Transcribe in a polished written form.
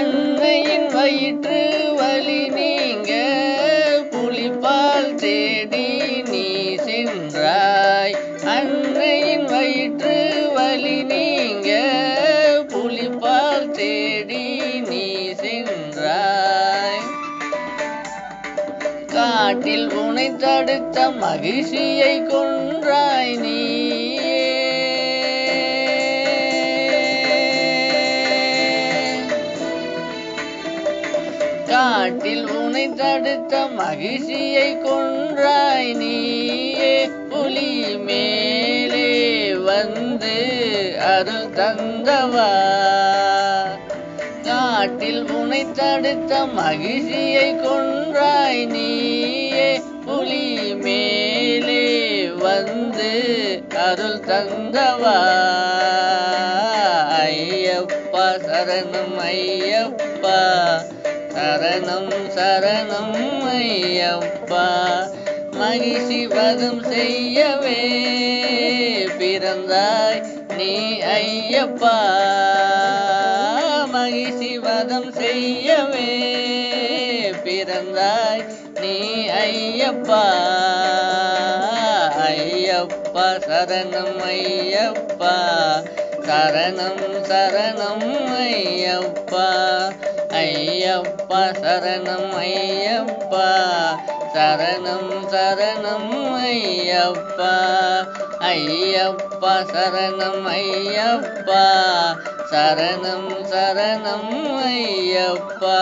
அன்னையின் வயிற்று வலி நீங்க புலிப்பால் தேடி நீ சென்றாய். அன்னையின் வயிற்று வலி நீங்க புலிப்பால் தேடி நீ சென்றாய். காட்டில் உனை தடுத்த மகிழ்ச்சியை கொன்றாய் நீ. காட்டில் உனை தடுத்த மகிழ்ச்சியை கொன்றாய் நீயே. புலி மேலே வந்து அருள் தந்தவா. காட்டில் உனை தடுத்த மகிழ்ச்சியை கொன்றாய் நீயே. புலி மேலே வந்து அருள் தந்தவா. ஐயப்பா சரணம் ஐயப்பா, சரணம் சரணம் ஐயப்பா. மகிழ்ச்சி வதம் செய்யவே பிறந்தாய் நீ ஐயப்பா. மகிழ்ச்சி வதம் செய்யவே பிறந்தாய் நீ ஐயப்பா. ஐயப்பா சரணம் ஐயப்பா, சரணம் சரணம் ஐயப்பா. ஐயப்பா சரணம் ஐயப்பா, சரணம் சரணம் ஐயப்பா. ஐயப்பா சரணம் ஐயப்பா, சரணம் சரணம் ஐயப்பா.